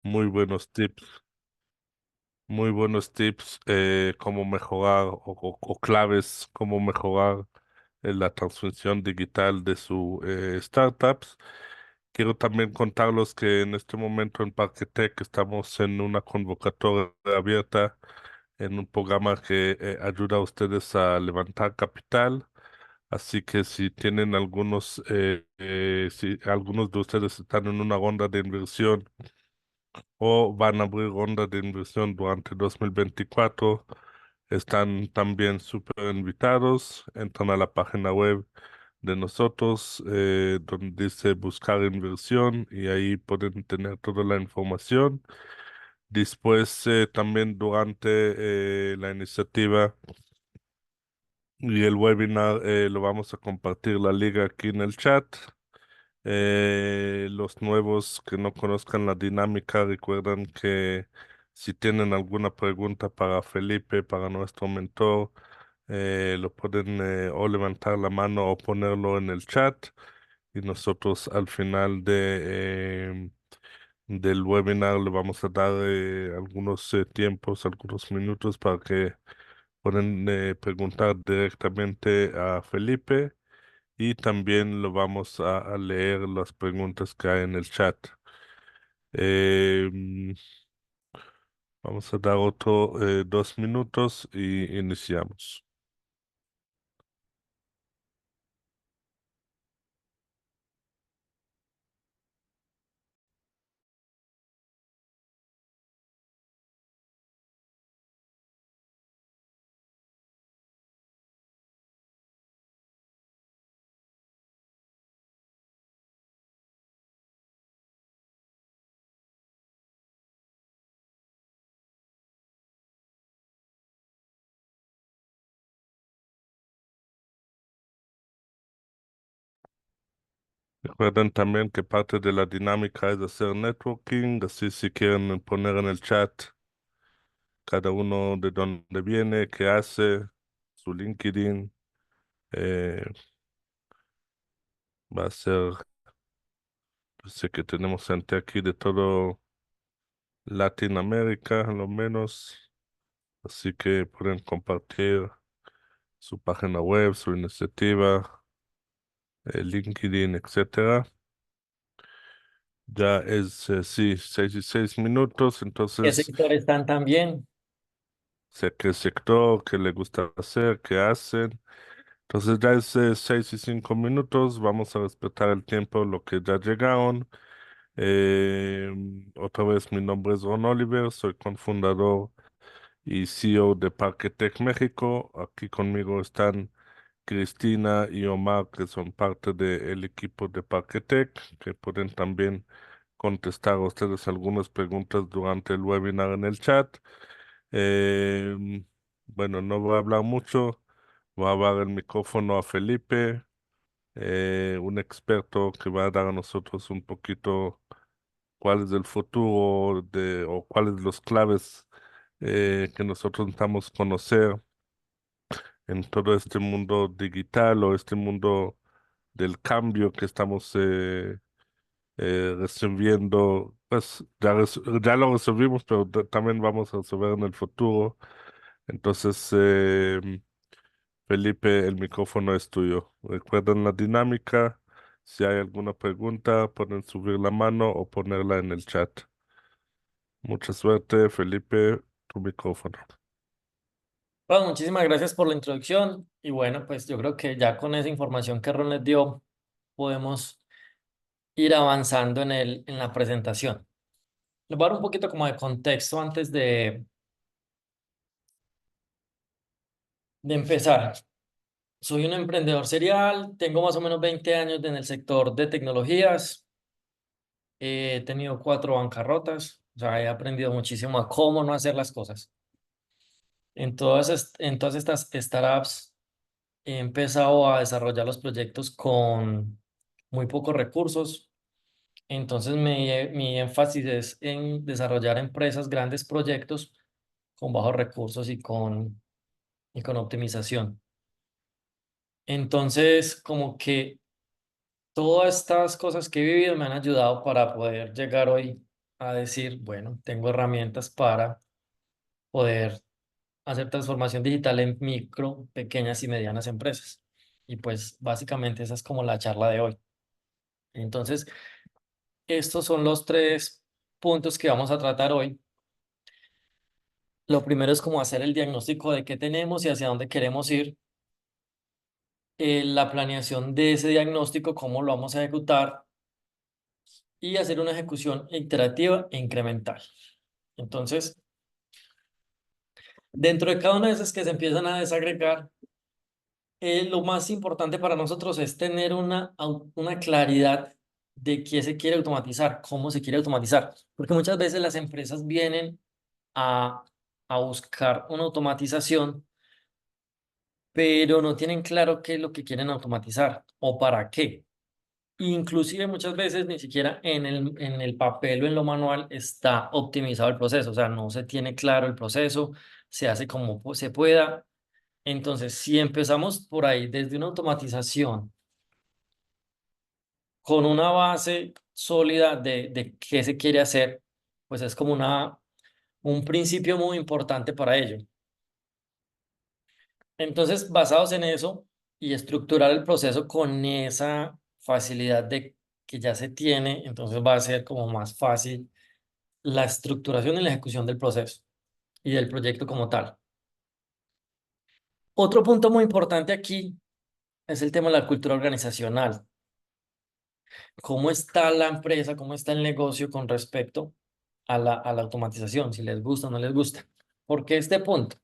Muy buenos tips, muy buenos tips, cómo mejorar o claves, cómo mejorar la transformación digital de su startups. Quiero también contarlos que en este momento en Parque Tech estamos en una convocatoria abierta en un programa que ayuda a ustedes a levantar capital. Así que si tienen si algunos de ustedes están en una ronda de inversión o van a abrir ronda de inversión durante 2024, están también súper invitados. Entran a la página web de nosotros, donde dice buscar inversión y ahí pueden tener toda la información. Después, también durante la iniciativa y el webinar, lo vamos a compartir la liga aquí en el chat. Los nuevos que no conozcan la dinámica, recuerdan que si tienen alguna pregunta para Felipe, para nuestro mentor, lo pueden o levantar la mano o ponerlo en el chat. Y nosotros al final del webinar le vamos a dar algunos tiempos, algunos minutos para que puedan preguntar directamente a Felipe y también lo vamos a leer las preguntas que hay en el chat. Eh, Vamos a dar otro 2 minutos y iniciamos. Recuerden también que parte de la dinámica es hacer networking, así si quieren poner en el chat cada uno de dónde viene, qué hace, su LinkedIn, eh, va a ser, sé que tenemos gente aquí de todo Latinoamérica, a lo menos, así que pueden compartir su página web, su iniciativa, LinkedIn, etcétera. Ya es, sí, 6 y 6 minutos, ¿Qué entonces sector están también? sé qué sector, qué le gusta hacer, qué hacen. Entonces ya es 6 y 5 minutos, vamos a respetar el tiempo, lo que ya llegaron. Eh, Otra vez, mi nombre es Ron Oliver, soy cofundador y CEO de Parque Tech México. Aquí conmigo están Cristina y Omar, que son parte del equipo de Parque Tech, que pueden también contestar a ustedes algunas preguntas durante el webinar en el chat. Eh, bueno, no voy a hablar mucho, voy a dar el micrófono a Felipe, un experto que va a dar a nosotros un poquito cuál es el futuro o cuáles los claves que nosotros necesitamos conocer en todo este mundo digital o este mundo del cambio que estamos resolviendo. Pues ya lo resolvimos, pero también vamos a resolver en el futuro. Entonces, Felipe, el micrófono es tuyo. Recuerden la dinámica. Si hay alguna pregunta, pueden subir la mano o ponerla en el chat. Mucha suerte, Felipe, tu micrófono. Bueno, muchísimas gracias por la introducción y bueno, pues yo creo que ya con esa información que Ron les dio, podemos ir avanzando en la presentación. Les voy a dar un poquito como de contexto antes de empezar. Soy un emprendedor serial, tengo más o menos 20 años en el sector de tecnologías, he tenido 4 bancarrotas, o sea, he aprendido muchísimo a cómo no hacer las cosas. En todas estas startups he empezado a desarrollar los proyectos con muy pocos recursos, entonces mi énfasis es en desarrollar empresas, grandes proyectos con bajos recursos y con optimización. Entonces, como que todas estas cosas que he vivido me han ayudado para poder llegar hoy a decir, bueno, tengo herramientas para poder hacer transformación digital en micro, pequeñas y medianas empresas. Y pues básicamente esa es como la charla de hoy. Entonces, estos son los tres puntos que vamos a tratar hoy. Lo primero es como hacer el diagnóstico de qué tenemos y hacia dónde queremos ir. La planeación de ese diagnóstico, cómo lo vamos a ejecutar y hacer una ejecución iterativa e incremental. Entonces, dentro de cada una de esas que se empiezan a desagregar, lo más importante para nosotros es tener una claridad de qué se quiere automatizar, cómo se quiere automatizar, porque muchas veces las empresas vienen a, a buscar una automatización, pero no tienen claro qué es lo que quieren automatizar o para qué. Inclusive muchas veces ni siquiera en el papel o en lo manual está optimizado el proceso, o sea, no se tiene claro el proceso, se hace como se pueda. Entonces, si empezamos por ahí desde una automatización con una base sólida de qué se quiere hacer, pues es como un principio muy importante para ello. Entonces, basados en eso y estructurar el proceso con esa facilidad de que ya se tiene, entonces va a ser como más fácil la estructuración y la ejecución del proceso y del proyecto como tal. Otro punto muy importante aquí es el tema de la cultura organizacional. ¿Cómo está la empresa, cómo está el negocio con respecto a la automatización? Si les gusta o no les gusta. Porque este punto,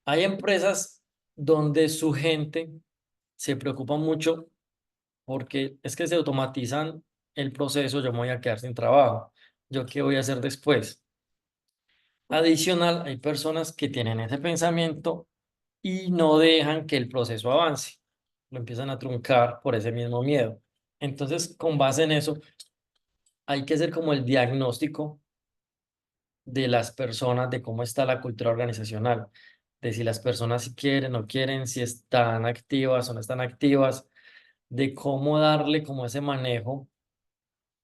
hay empresas donde su gente se preocupa mucho porque es que se automatizan el proceso, yo me voy a quedar sin trabajo. ¿Yo qué voy a hacer después? Adicional, hay personas que tienen ese pensamiento y no dejan que el proceso avance. Lo empiezan a truncar por ese mismo miedo. Entonces, con base en eso, hay que hacer como el diagnóstico de las personas, de cómo está la cultura organizacional, de si las personas si quieren o no quieren, si están activas o no están activas, de cómo darle como ese manejo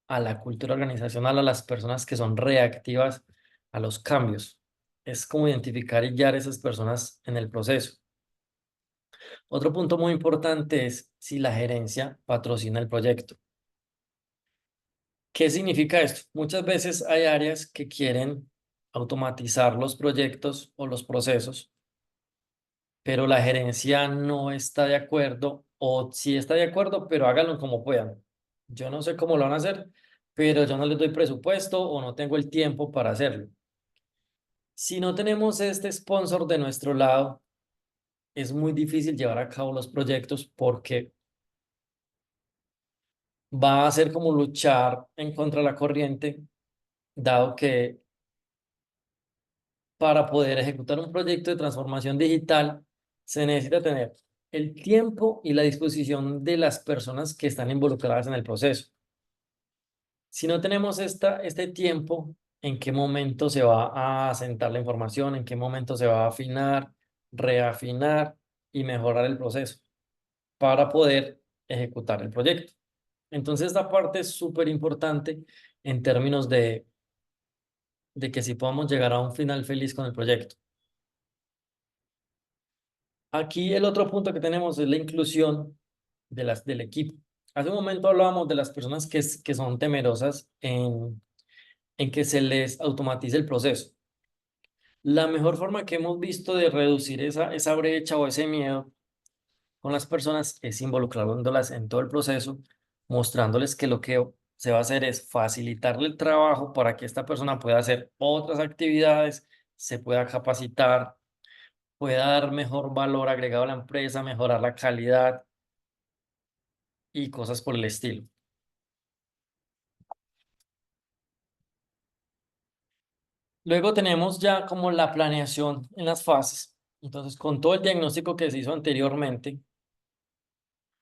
a la cultura organizacional, a las personas que son reactivas a los cambios. Es como identificar y guiar a esas personas en el proceso. Otro punto muy importante es si la gerencia patrocina el proyecto. ¿Qué significa esto? Muchas veces hay áreas que quieren automatizar los proyectos o los procesos, pero la gerencia no está de acuerdo o sí está de acuerdo, pero háganlo como puedan. Yo no sé cómo lo van a hacer, pero yo no les doy presupuesto o no tengo el tiempo para hacerlo. Si no tenemos este sponsor de nuestro lado, es muy difícil llevar a cabo los proyectos porque va a ser como luchar en contra de la corriente, dado que para poder ejecutar un proyecto de transformación digital se necesita tener el tiempo y la disposición de las personas que están involucradas en el proceso. Si no tenemos este tiempo, ¿en qué momento se va a asentar la información? ¿En qué momento se va a afinar, reafinar y mejorar el proceso para poder ejecutar el proyecto? Entonces, esta parte es súper importante en términos de que si podamos llegar a un final feliz con el proyecto. Aquí el otro punto que tenemos es la inclusión del equipo. Hace un momento hablábamos de las personas que son temerosas en que se les automatice el proceso. La mejor forma que hemos visto de reducir esa brecha o ese miedo con las personas es involucrándolas en todo el proceso, mostrándoles que lo que se va a hacer es facilitarle el trabajo para que esta persona pueda hacer otras actividades, se pueda capacitar, pueda dar mejor valor agregado a la empresa, mejorar la calidad y cosas por el estilo. Luego tenemos ya como la planeación en las fases. Entonces, con todo el diagnóstico que se hizo anteriormente,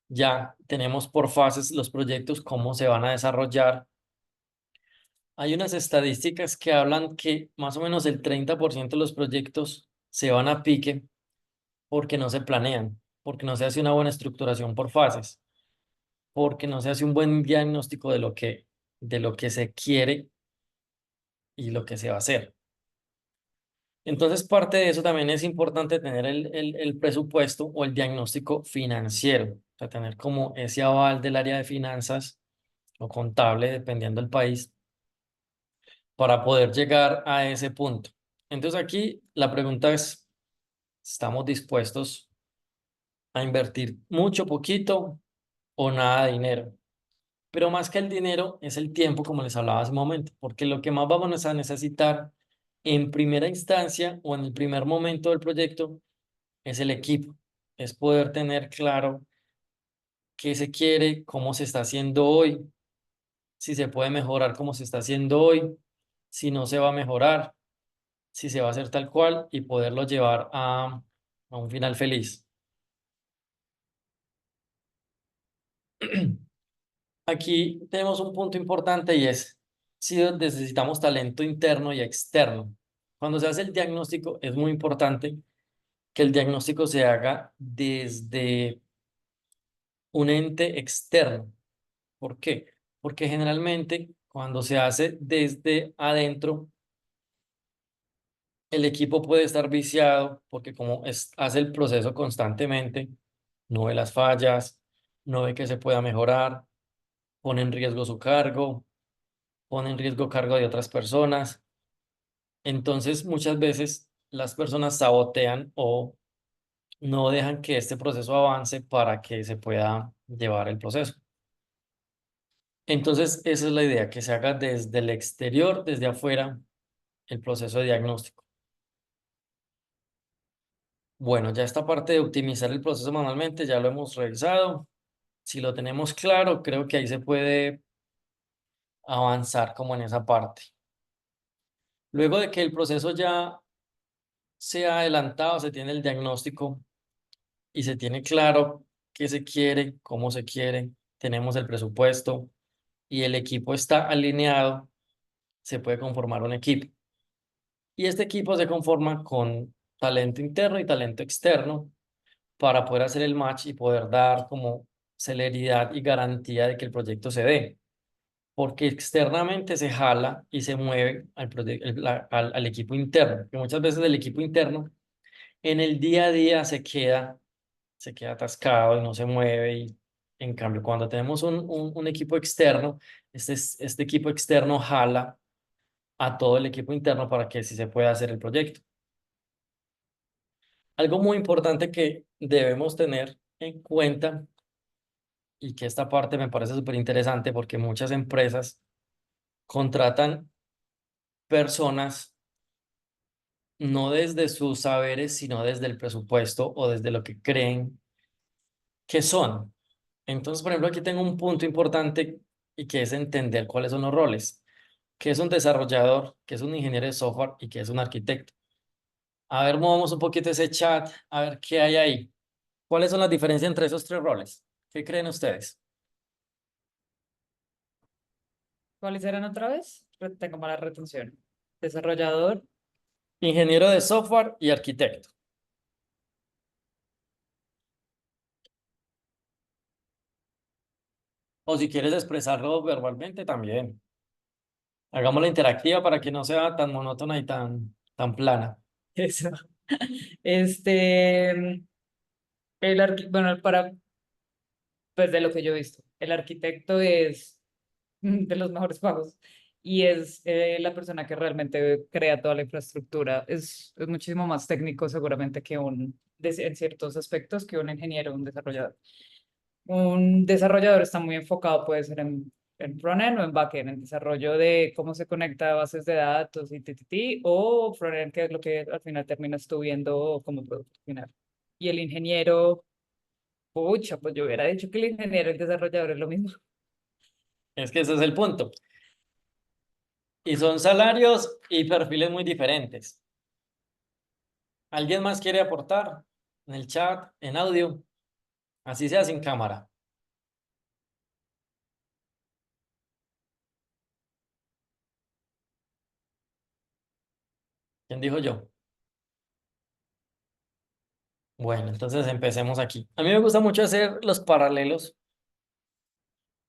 ya tenemos por fases los proyectos, cómo se van a desarrollar. Hay unas estadísticas que hablan que más o menos el 30% de los proyectos se van a pique porque no se planean, porque no se hace una buena estructuración por fases, porque no se hace un buen diagnóstico de lo que se quiere y lo que se va a hacer. Entonces, parte de eso también es importante tener el presupuesto o el diagnóstico financiero, o sea, tener como ese aval del área de finanzas o contable, dependiendo del país, para poder llegar a ese punto. Entonces, aquí la pregunta es, ¿estamos dispuestos a invertir mucho, poquito o nada de dinero? Pero más que el dinero es el tiempo, como les hablaba hace un momento, porque lo que más vamos a necesitar en primera instancia o en el primer momento del proyecto es el equipo, es poder tener claro qué se quiere, cómo se está haciendo hoy, si se puede mejorar como se está haciendo hoy, si no se va a mejorar, si se va a hacer tal cual y poderlo llevar a un final feliz. Aquí tenemos un punto importante y es si necesitamos talento interno y externo. Cuando se hace el diagnóstico es muy importante que el diagnóstico se haga desde un ente externo. ¿Por qué? Porque generalmente cuando se hace desde adentro, el equipo puede estar viciado porque como hace el proceso constantemente, no ve las fallas, no ve que se pueda mejorar, pone en riesgo su cargo, pone en riesgo cargo de otras personas. Entonces, muchas veces las personas sabotean o no dejan que este proceso avance para que se pueda llevar el proceso. Entonces, esa es la idea, que se haga desde el exterior, desde afuera, el proceso de diagnóstico. Bueno, ya esta parte de optimizar el proceso manualmente ya lo hemos revisado. Si lo tenemos claro, creo que ahí se puede avanzar como en esa parte. Luego de que el proceso ya se ha adelantado, se tiene el diagnóstico y se tiene claro qué se quiere, cómo se quiere, tenemos el presupuesto y el equipo está alineado, se puede conformar un equipo. Y este equipo se conforma con talento interno y talento externo para poder hacer el match y poder dar como celeridad y garantía de que el proyecto se dé. Porque externamente se jala y se mueve al equipo interno, que muchas veces el equipo interno en el día a día se queda atascado y no se mueve. Y en cambio, cuando tenemos un equipo externo, este equipo externo jala a todo el equipo interno para que sí se pueda hacer el proyecto. Algo muy importante que debemos tener en cuenta y que esta parte me parece súper interesante porque muchas empresas contratan personas no desde sus saberes, sino desde el presupuesto o desde lo que creen que son. Entonces, por ejemplo, aquí tengo un punto importante y que es entender cuáles son los roles, qué es un desarrollador, qué es un ingeniero de software y qué es un arquitecto. A ver, movamos un poquito ese chat, a ver qué hay ahí. ¿Cuáles son las diferencias entre esos tres roles? ¿Qué creen ustedes? ¿Cuáles eran otra vez? Tengo mala retención. Desarrollador. Ingeniero de software y arquitecto. O si quieres expresarlo verbalmente también. Hagámosla interactiva para que no sea tan monótona y tan plana. Eso. Este, bueno, pues de lo que yo he visto, el arquitecto es de los mejores pagos y es la persona que realmente crea toda la infraestructura. Es muchísimo más técnico seguramente en ciertos aspectos que un ingeniero o un desarrollador. Un desarrollador está muy enfocado, puede ser en frontend o en backend, en desarrollo de cómo se conecta a bases de datos y o frontend, que es lo que al final terminas tú viendo como producto final. Y el ingeniero, pucha, pues yo hubiera dicho que el ingeniero y el desarrollador es lo mismo. Es que ese es el punto. Y son salarios y perfiles muy diferentes. ¿Alguien más quiere aportar en el chat, en audio? Así sea sin cámara. ¿Quién dijo yo? Bueno, entonces empecemos aquí. A mí me gusta mucho hacer los paralelos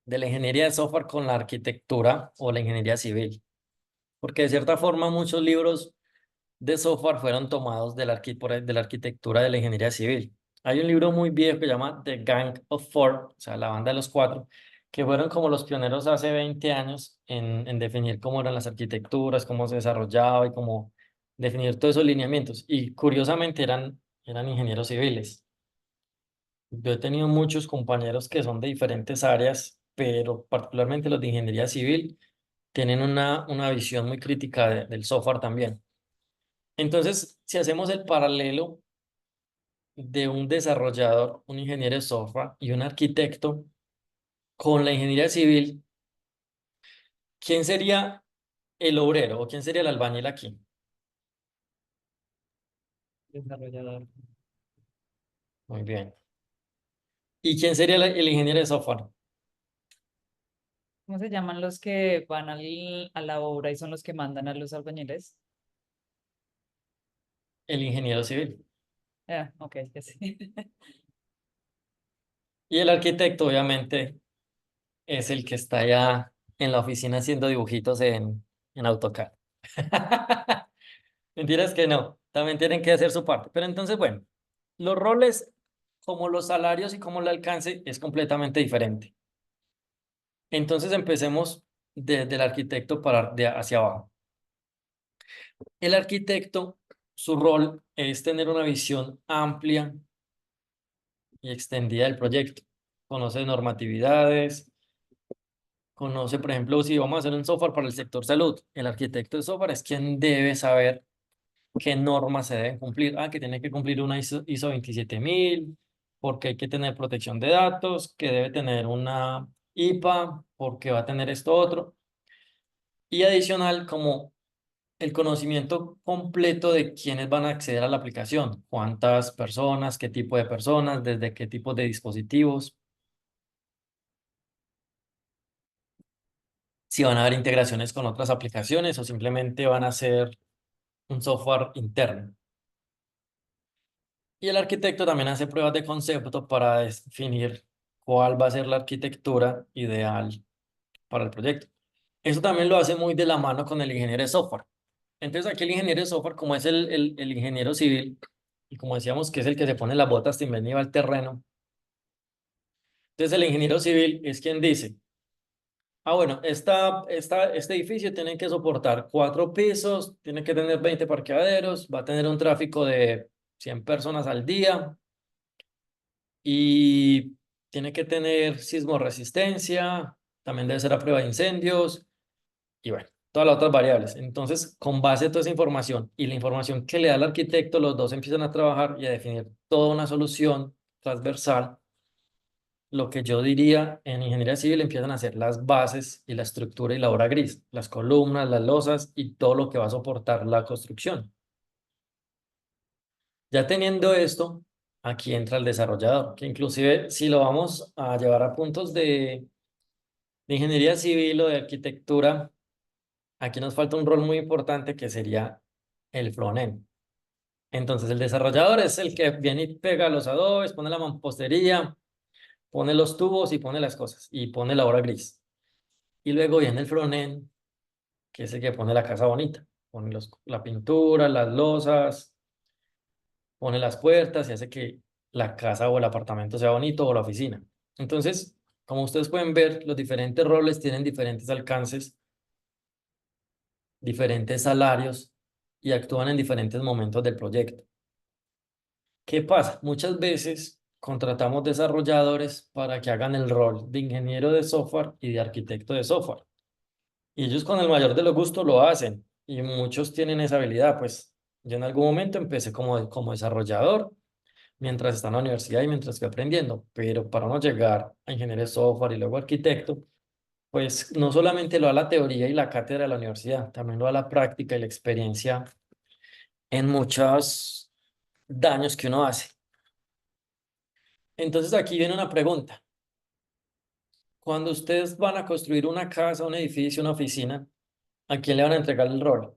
de la ingeniería de software con la arquitectura o la ingeniería civil. porque de cierta forma muchos libros de software fueron tomados de la arquitectura de la ingeniería civil. Hay un libro muy viejo que se llama The Gang of Four, o sea, la banda de los cuatro, que fueron como los pioneros hace 20 años en definir cómo eran las arquitecturas, cómo se desarrollaba y cómo definir todos esos lineamientos. Y curiosamente eran ingenieros civiles. Yo he tenido muchos compañeros que son de diferentes áreas, pero particularmente los de ingeniería civil tienen una visión muy crítica del software también. Entonces, si hacemos el paralelo de un desarrollador, un ingeniero de software y un arquitecto con la ingeniería civil, ¿quién sería el obrero o quién sería el albañil aquí? Desarrollador. Muy bien. ¿Y quién sería el ingeniero de software? ¿Cómo se llaman los que van a la obra y son los que mandan a los albañiles? El ingeniero civil. Ah, ok, ya sé. Y el arquitecto, obviamente, es el que está allá en la oficina haciendo dibujitos en AutoCAD. Mentiras que no, también tienen que hacer su parte. Pero entonces, bueno, los roles, como los salarios y como el alcance, es completamente diferente. Entonces empecemos desde el arquitecto hacia abajo. El arquitecto, su rol es tener una visión amplia y extendida del proyecto. Conoce normatividades, conoce, por ejemplo, si vamos a hacer un software para el sector salud, el arquitecto de software es quien debe saber qué normas se deben cumplir. Ah, que tiene que cumplir una ISO 27000, porque hay que tener protección de datos, que debe tener una IPA, porque va a tener esto otro. Y adicional, como el conocimiento completo de quiénes van a acceder a la aplicación, cuántas personas, qué tipo de personas, desde qué tipo de dispositivos, si van a haber integraciones con otras aplicaciones o simplemente van a ser un software interno. Y el arquitecto también hace pruebas de concepto para definir cuál va a ser la arquitectura ideal para el proyecto. Eso también lo hace muy de la mano con el ingeniero de software. Entonces aquí el ingeniero de software, como es el ingeniero civil, y como decíamos que es el que se pone las botas también y va al terreno, entonces el ingeniero civil es quien dice, ah, bueno, este edificio tiene que soportar 4 pisos, tiene que tener 20 parqueaderos, va a tener un tráfico de 100 personas al día y tiene que tener sismorresistencia, también debe ser a prueba de incendios y bueno, todas las otras variables. Entonces, con base a toda esa información y la información que le da el arquitecto, los dos empiezan a trabajar y a definir toda una solución transversal. Lo que yo diría en ingeniería civil empiezan a hacer las bases y la estructura y la obra gris, las columnas, las losas y todo lo que va a soportar la construcción. Ya teniendo esto, aquí entra el desarrollador, que inclusive si lo vamos a llevar a puntos de ingeniería civil o de arquitectura, aquí nos falta un rol muy importante que sería el frontend. Entonces el desarrollador es el que viene y pega los adobes, pone la mampostería, pone los tubos y pone las cosas y pone la obra gris. Y luego viene el frontend, que es el que pone la casa bonita, pone la pintura, las losas, pone las puertas y hace que la casa o el apartamento sea bonito o la oficina. Entonces, como ustedes pueden ver, los diferentes roles tienen diferentes alcances, diferentes salarios y actúan en diferentes momentos del proyecto. ¿Qué pasa? Muchas veces contratamos desarrolladores para que hagan el rol de ingeniero de software y de arquitecto de software. Y ellos con el mayor de los gustos lo hacen y muchos tienen esa habilidad. Pues yo en algún momento empecé como desarrollador mientras estaba en la universidad y mientras fui aprendiendo, pero para no llegar a ingeniero de software y luego arquitecto, pues no solamente lo da la teoría y la cátedra de la universidad, también lo da la práctica y la experiencia en muchos daños que uno hace. Entonces aquí viene una pregunta. Cuando ustedes van a construir una casa, un edificio, una oficina, ¿a quién le van a entregar el rol?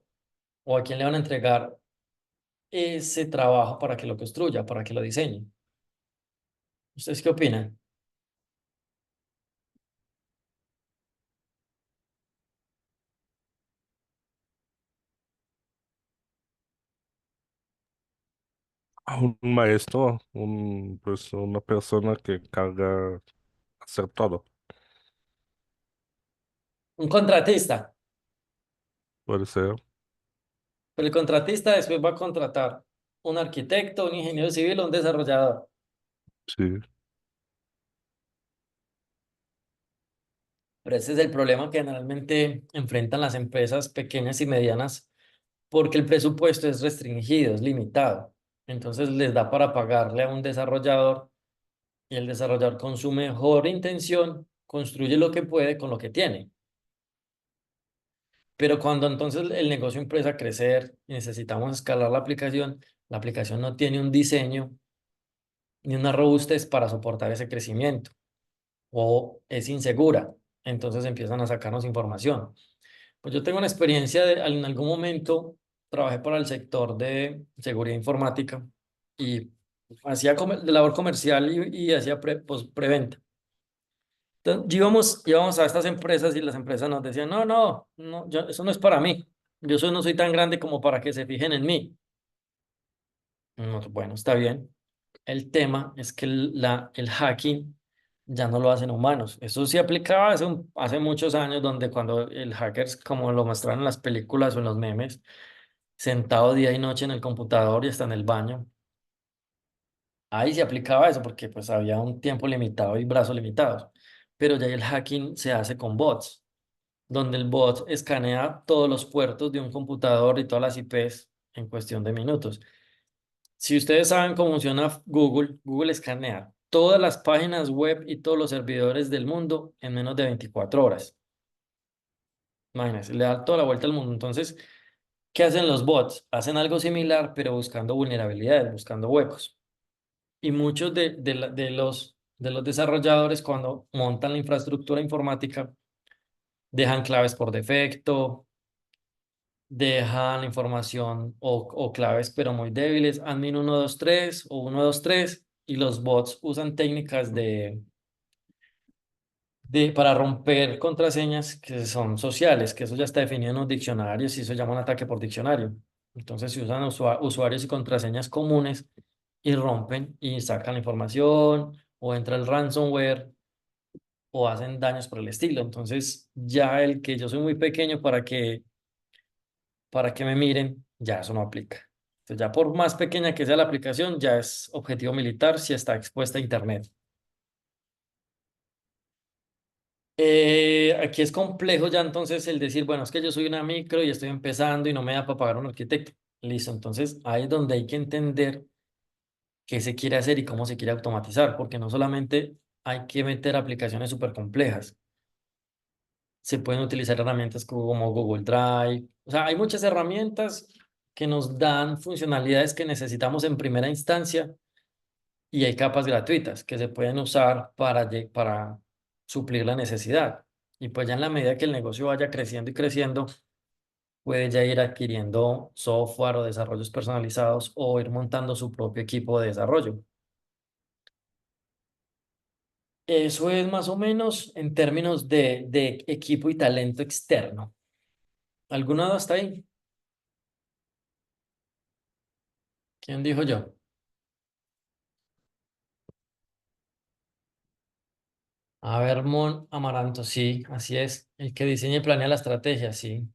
¿O a quién le van a entregar ese trabajo para que lo construya, para que lo diseñe? ¿Ustedes qué opinan? A un maestro, pues una persona que carga hacer todo, Un contratista, puede ser, pero el contratista después va a contratar un arquitecto, un ingeniero civil o un desarrollador. sí. Pero ese es el problema que generalmente enfrentan las empresas pequeñas y medianas porque el presupuesto es restringido, es limitado. Entonces les da para pagarle a un desarrollador y el desarrollador con su mejor intención construye lo que puede con lo que tiene. Pero cuando entonces el negocio empieza a crecer y necesitamos escalar la aplicación no tiene un diseño ni una robustez para soportar ese crecimiento o es insegura. Entonces empiezan a sacarnos información. Pues yo tengo una experiencia en algún momento trabajé para el sector de seguridad informática y hacía de labor comercial y hacía preventa. Entonces, íbamos a estas empresas y las empresas nos decían, no, no, no, eso no es para mí. No soy tan grande como para que se fijen en mí. Bueno, está bien. El tema es que el hacking ya no lo hacen humanos. Eso sí aplicaba hace muchos años, donde cuando el hacker, como lo mostraron en las películas o en los memes, sentado día y noche en el computador y hasta en el baño, ahí se aplicaba eso porque pues había un tiempo limitado y brazos limitados. Pero ya el hacking se hace con bots, donde el bot escanea todos los puertos de un computador y todas las IPs en cuestión de minutos. Si ustedes saben cómo funciona Google, Google escanea todas las páginas web y todos los servidores del mundo en menos de 24 horas. Imagínense, le da toda la vuelta al mundo. Entonces, ¿qué hacen los bots? Hacen algo similar, pero buscando vulnerabilidades, buscando huecos. Y muchos de los desarrolladores, cuando montan la infraestructura informática, dejan claves por defecto, dejan información o claves, pero muy débiles, admin 123 o 123, y los bots usan técnicas para romper contraseñas que son sociales, que eso ya está definido en los diccionarios y eso se llama un ataque por diccionario. Entonces, se usan usuarios y contraseñas comunes y rompen y sacan la información o entra el ransomware o hacen daños por el estilo. Entonces, ya el que yo soy muy pequeño para que me miren, ya eso no aplica. Entonces, ya por más pequeña que sea la aplicación, ya es objetivo militar si está expuesta a Internet. Aquí es complejo ya entonces el decir, bueno, es que yo soy una micro y estoy empezando y no me da para pagar un arquitecto. Listo, entonces ahí es donde hay que entender qué se quiere hacer y cómo se quiere automatizar, porque no solamente hay que meter aplicaciones súper complejas, se pueden utilizar herramientas como Google Drive, o sea, hay muchas herramientas que nos dan funcionalidades que necesitamos en primera instancia y hay capas gratuitas que se pueden usar para suplir la necesidad. Y pues ya en la medida que el negocio vaya creciendo y creciendo, puede ya ir adquiriendo software o desarrollos personalizados o ir montando su propio equipo de desarrollo. Eso es más o menos en términos de equipo y talento externo. ¿Alguna duda hasta ahí? ¿Quién dijo yo? A ver, Mon Amaranto, sí, así es. El que diseña y planea la estrategia, sí.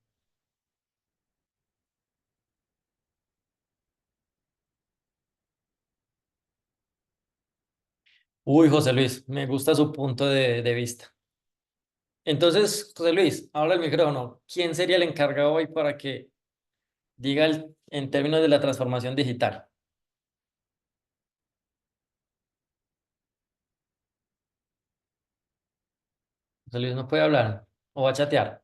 Uy, José Luis, me gusta su punto de vista. Entonces, José Luis, ahora el micrófono. ¿Quién sería el encargado hoy para que diga en términos de la transformación digital? José Luis no puede hablar o va a chatear.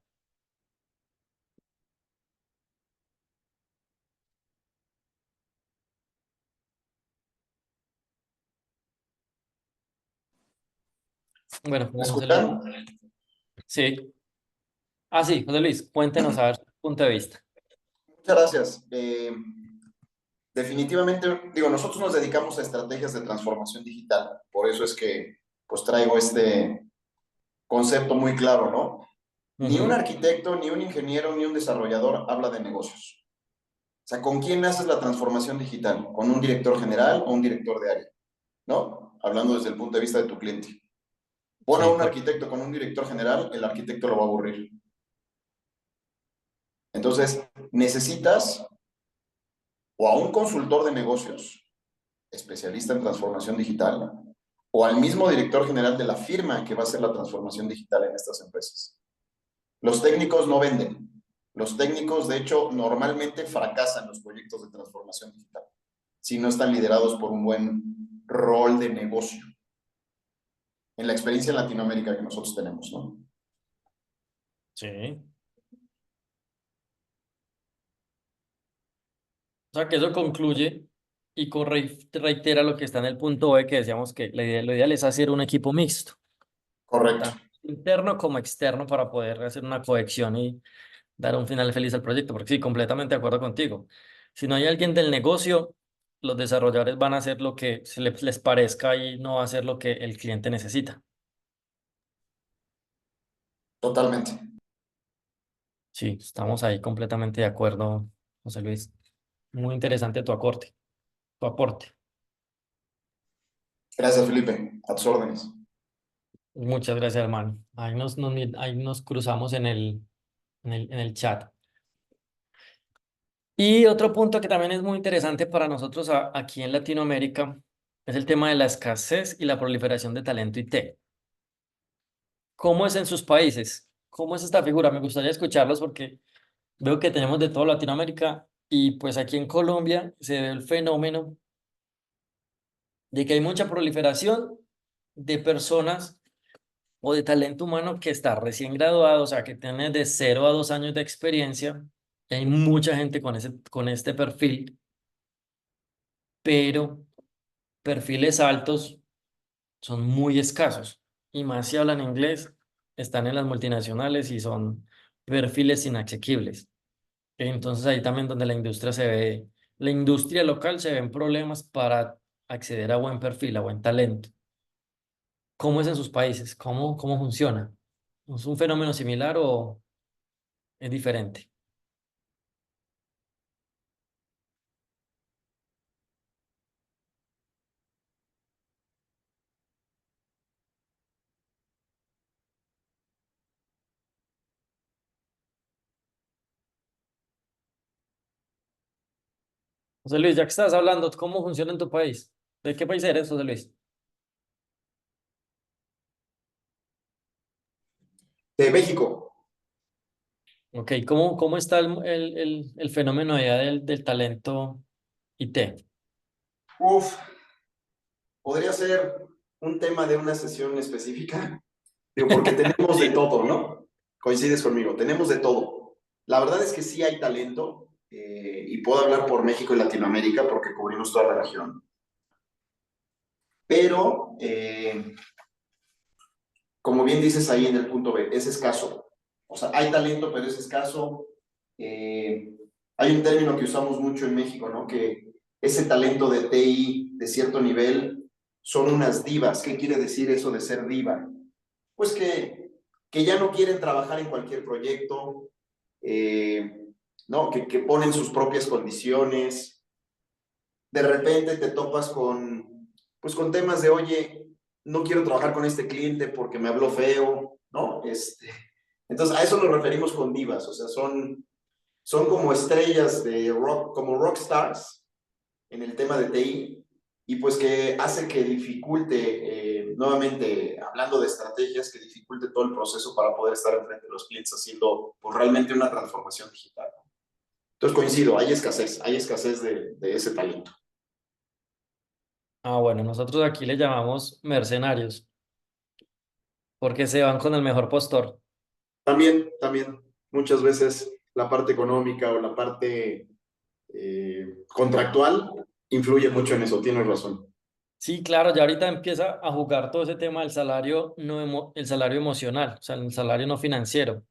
Bueno, ¿Me como José Luis. escuchan? Sí. Ah, sí, José Luis, cuéntenos a ver su punto de vista. Muchas gracias. Definitivamente, digo, nosotros nos dedicamos a estrategias de transformación digital, por eso es que pues traigo este concepto muy claro, ¿no? Ni un Ujú. arquitecto, ni un ingeniero, ni un desarrollador habla de negocios. sea, ¿con quién haces la transformación digital? ¿Con un director general o un director de área? ¿No? Hablando desde el punto de vista de tu cliente. Pon a Sí, un arquitecto con un director general, el arquitecto lo va a aburrir. Entonces, necesitas o a un consultor de negocios, especialista en transformación digital, o al mismo director general de la firma que va a hacer la transformación digital en estas empresas. Los técnicos no venden. Los técnicos, de hecho, normalmente fracasan los proyectos de transformación digital si no están liderados por un buen rol de negocio. En la experiencia en Latinoamérica que nosotros tenemos, ¿no? sí. O sea que eso concluye y reitera lo que está en el punto B, que decíamos que lo ideal es hacer un equipo mixto, Correcto. tanto interno como externo, para poder hacer una cohesión y dar un final feliz al proyecto, porque sí, completamente de acuerdo contigo. Si no hay alguien del negocio, los desarrolladores van a hacer lo que les parezca y no va a hacer lo que el cliente necesita. Totalmente. Sí, estamos ahí completamente de acuerdo, José Luis. Muy interesante tu aporte. Gracias, Felipe. A tus órdenes. Muchas gracias, hermano. Ahí nos cruzamos en el chat. Y otro punto que también es muy interesante para nosotros aquí en Latinoamérica es el tema de la escasez y la proliferación de talento IT. ¿Cómo es en sus países? ¿Cómo es esta figura? Me gustaría escucharlos porque veo que tenemos de todo Latinoamérica y pues aquí en Colombia se ve el fenómeno de que hay mucha proliferación de personas o de talento humano que está recién graduado, o sea, que tiene de 0 a 2 años de experiencia. Hay mucha gente con este perfil, pero perfiles altos son muy escasos. Y más si hablan inglés, están en las multinacionales y son perfiles inasequibles. Entonces ahí también donde la industria local se ven problemas para acceder a buen perfil, a buen talento. ¿Cómo es en sus países? ¿Cómo funciona? ¿Es un fenómeno similar o es diferente? José Luis, ya que estás hablando, ¿cómo funciona en tu país? ¿De qué país eres, José Luis? De México. Ok, ¿cómo está el fenómeno allá del talento IT? Uf, podría ser un tema de una sesión específica. Digo, porque tenemos de todo, ¿no? Coincides conmigo, tenemos de todo. La verdad es que sí hay talento, y puedo hablar por México y Latinoamérica porque cubrimos toda la región. Pero, como bien dices ahí en el punto B, es escaso. O sea, hay talento, pero es escaso. Eh, Hay un término que usamos mucho en México, ¿no? Que ese talento de TI de cierto nivel son unas divas. ¿Qué quiere decir eso de ser diva? Pues que ya no quieren trabajar en cualquier proyecto, ¿no? Que ponen sus propias condiciones. De repente te topas pues con temas de, oye, no quiero trabajar con este cliente porque me habló feo, ¿no? Entonces, a eso nos referimos con divas, o sea, son como estrellas de rock, como rock stars en el tema de TI, y pues que hace que dificulte, nuevamente hablando de estrategias, que dificulte todo el proceso para poder estar enfrente de los clientes haciendo pues, realmente una transformación digital. Entonces coincido, hay escasez de ese talento. Ah, bueno, nosotros aquí le llamamos mercenarios porque se van con el mejor postor. También, muchas veces la parte económica o la parte contractual influye mucho en eso, tienes razón. Sí, claro, ya ahorita empieza a jugar todo ese tema del salario, no el salario emocional, o sea, el salario no financiero,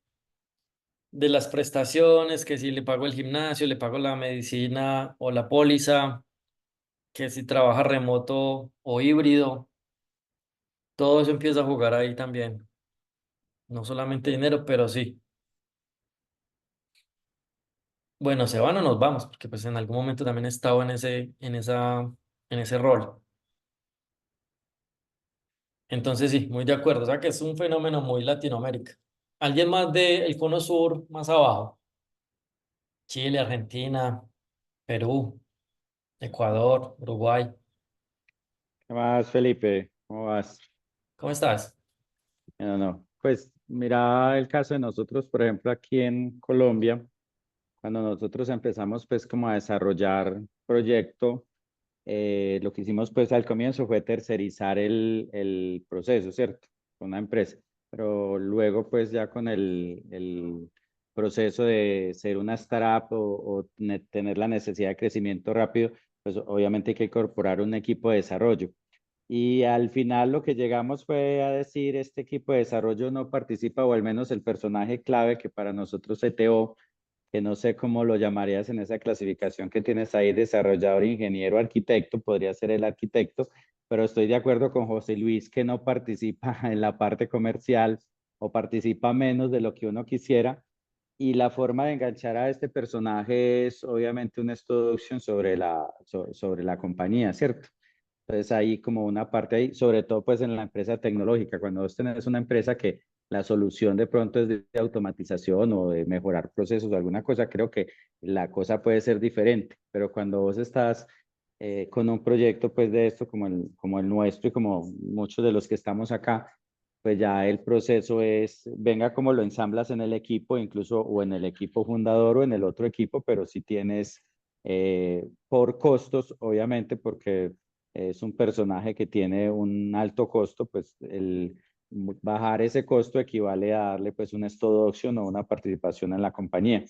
de las prestaciones, que si le pago el gimnasio, le pago la medicina o la póliza, que si trabaja remoto o híbrido, todo eso empieza a jugar ahí también. No solamente dinero, pero sí. Bueno, se van o nos vamos, porque pues en algún momento también he estado en ese rol. Entonces sí, muy de acuerdo. O sea que es un fenómeno muy Latinoamérica. ¿Alguien más del Cono Sur, más abajo? Chile, Argentina, Perú, Ecuador, Uruguay. ¿Qué más, Felipe? ¿Cómo vas? ¿Cómo estás? No, no. Pues mira el caso de nosotros, por ejemplo, aquí en Colombia, cuando nosotros empezamos pues como a desarrollar proyecto, lo que hicimos pues al comienzo fue tercerizar el proceso, ¿cierto? Con una empresa. Pero luego pues ya con el proceso de ser una startup o tener la necesidad de crecimiento rápido, pues obviamente hay que incorporar un equipo de desarrollo. Y al final lo que llegamos fue a decir, este equipo de desarrollo no participa, o al menos el personaje clave que para nosotros CTO, que no sé cómo lo llamarías en esa clasificación que tienes ahí, desarrollador, ingeniero, arquitecto, podría ser el arquitecto, pero estoy de acuerdo con José Luis que no participa en la parte comercial o participa menos de lo que uno quisiera. Y la forma de enganchar a este personaje es obviamente una introducción sobre la compañía, ¿cierto? Entonces hay como una parte ahí, sobre todo pues en la empresa tecnológica, cuando vos tenés una empresa que la solución de pronto es de automatización o de mejorar procesos o alguna cosa, creo que la cosa puede ser diferente, pero cuando vos estás con un proyecto pues de esto como el nuestro y como muchos de los que estamos acá, pues ya el proceso es, venga como lo ensamblas en el equipo, incluso o en el equipo fundador o en el otro equipo, pero si tienes por costos, obviamente, porque es un personaje que tiene un alto costo, pues el bajar ese costo equivale a darle pues una stock option o una participación en la compañía.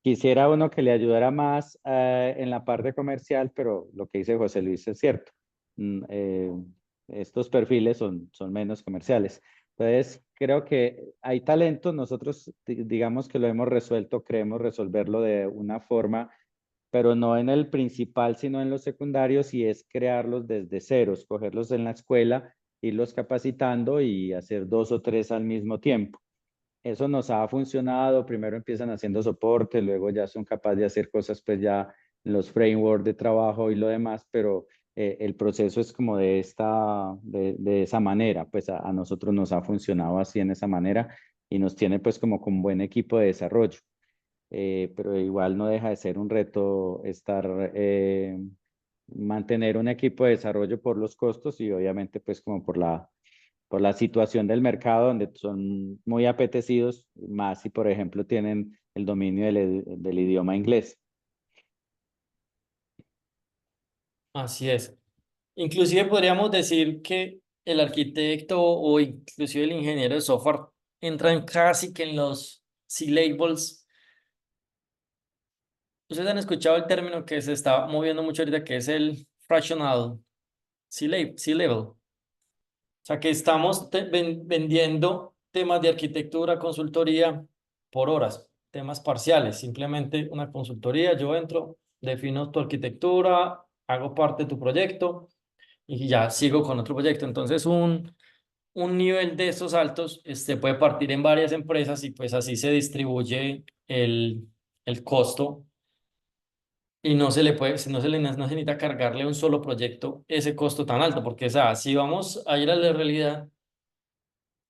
Quisiera uno que le ayudara más en la parte comercial, pero lo que dice José Luis es cierto. Mm, estos perfiles son menos comerciales. Entonces, creo que hay talento. Nosotros, digamos que lo hemos resuelto, creemos resolverlo de una forma, pero no en el principal, sino en los secundarios, y es crearlos desde cero, cogerlos en la escuela, irlos capacitando y hacer dos o tres al mismo tiempo. Eso nos ha funcionado. Primero empiezan haciendo soporte, luego ya son capaces de hacer cosas pues ya en los frameworks de trabajo y lo demás, pero el proceso es como de esa manera, pues a nosotros nos ha funcionado así en esa manera y nos tiene pues como con buen equipo de desarrollo. Pero igual no deja de ser un reto mantener un equipo de desarrollo por los costos y obviamente pues como por la situación del mercado donde son muy apetecidos, más si por ejemplo tienen el dominio del idioma inglés. Así es. Inclusive podríamos decir que el arquitecto o inclusive el ingeniero de software entran casi que en los C-labels. Ustedes han escuchado el término que se está moviendo mucho ahorita, que es el fractional C-level. O sea, que estamos vendiendo temas de arquitectura, consultoría por horas, temas parciales. Simplemente una consultoría, yo entro, defino tu arquitectura, hago parte de tu proyecto y ya sigo con otro proyecto. Entonces, un nivel de estos altos puede partir en varias empresas y pues así se distribuye el costo y no se necesita cargarle a un solo proyecto ese costo tan alto, porque o sea, si vamos a ir a la realidad,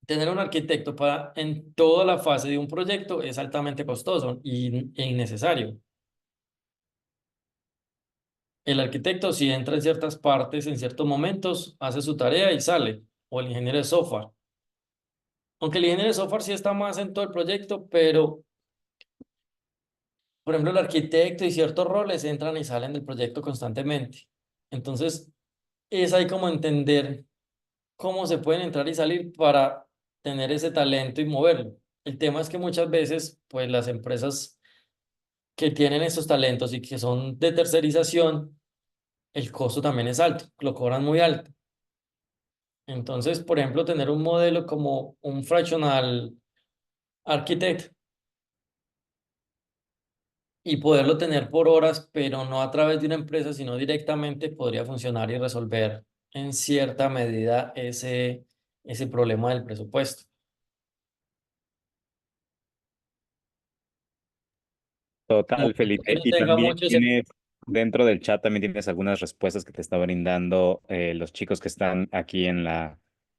tener un arquitecto en toda la fase de un proyecto es altamente costoso e innecesario. El arquitecto, si entra en ciertas partes, en ciertos momentos, hace su tarea y sale, o el ingeniero de software. Aunque el ingeniero de software sí está más en todo el proyecto, pero, por ejemplo, el arquitecto y ciertos roles entran y salen del proyecto constantemente. Entonces, es ahí como entender cómo se pueden entrar y salir para tener ese talento y moverlo. El tema es que muchas veces, pues las empresas que tienen estos talentos y que son de tercerización, el costo también es alto, lo cobran muy alto. Entonces, por ejemplo, tener un modelo como un fractional architect y poderlo tener por horas, pero no a través de una empresa, sino directamente, podría funcionar y resolver en cierta medida ese problema del presupuesto. como Total, que Felipe. no Y tenga también mucho. tienes, dentro del chat también tienes algunas respuestas que te está brindando los chicos que están aquí en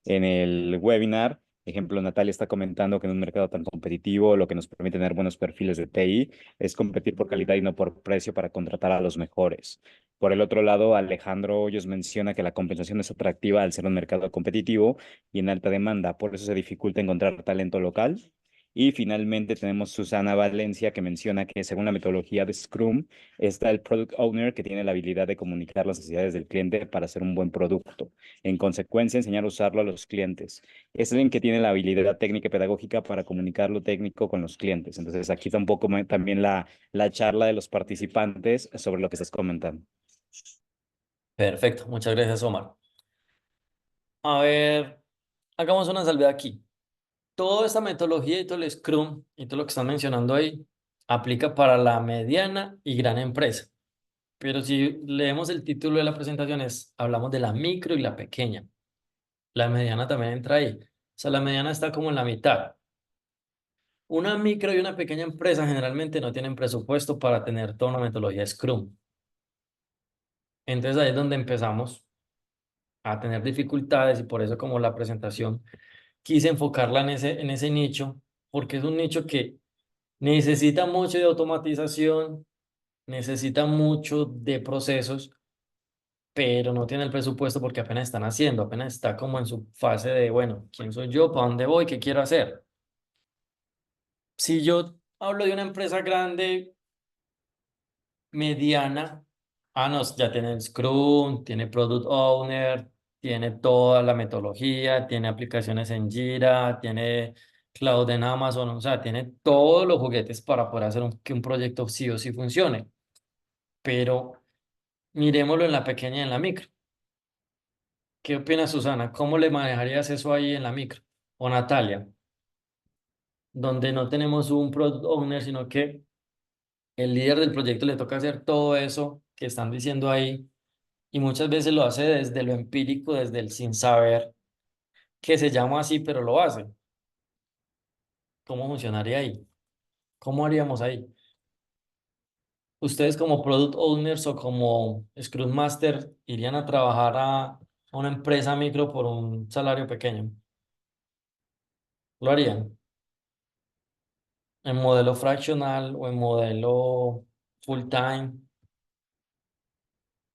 el webinar. Ejemplo, Natalia está comentando que en un mercado tan competitivo, lo que nos permite tener buenos perfiles de TI es competir por calidad y no por precio para contratar a los mejores. Por el otro lado, Alejandro Hoyos menciona que la compensación es atractiva al ser un mercado competitivo y en alta demanda, por eso se dificulta encontrar talento local. Y finalmente tenemos Susana Valencia que menciona que según la metodología de Scrum está el Product Owner que tiene la habilidad de comunicar las necesidades del cliente para hacer un buen producto. En consecuencia, enseñar a usarlo a los clientes. Es alguien que tiene la habilidad técnica y pedagógica para comunicar lo técnico con los clientes. Entonces aquí está un poco también la charla de los participantes sobre lo que estás comentando. Perfecto, muchas gracias, Omar. A ver, hagamos una salvedad aquí. Toda esta metodología y todo el Scrum y todo lo que están mencionando ahí aplica para la mediana y gran empresa. Pero si leemos el título de la presentación, hablamos de la micro y la pequeña. La mediana también entra ahí. O sea, la mediana está como en la mitad. Una micro y una pequeña empresa generalmente no tienen presupuesto para tener toda una metodología Scrum. Entonces ahí es donde empezamos a tener dificultades y por eso como la presentación quise enfocarla en ese nicho, porque es un nicho que necesita mucho de automatización, necesita mucho de procesos, pero no tiene el presupuesto porque apenas están haciendo, apenas está como en su fase de, bueno, ¿quién soy yo? ¿Para dónde voy? ¿Qué quiero hacer? Si yo hablo de una empresa grande, mediana, no, ya tiene Scrum, tiene Product Owner, tiene toda la metodología, tiene aplicaciones en Jira, tiene Cloud en Amazon, o sea, tiene todos los juguetes para poder hacer que un proyecto sí o sí funcione. Pero miremoslo en la pequeña y en la micro. ¿Qué opinas, Susana? ¿Cómo le manejarías eso ahí en la micro? O Natalia, donde no tenemos un Product Owner, sino que el líder del proyecto le toca hacer todo eso que están diciendo ahí y muchas veces lo hace desde lo empírico, desde el sin saber que se llama así, pero lo hace. ¿Cómo funcionaría ahí? ¿Cómo haríamos ahí? ¿Ustedes como Product Owners o como Scrum Master irían a trabajar a una empresa micro por un salario pequeño? ¿Lo harían? ¿En modelo fraccional o en modelo full time?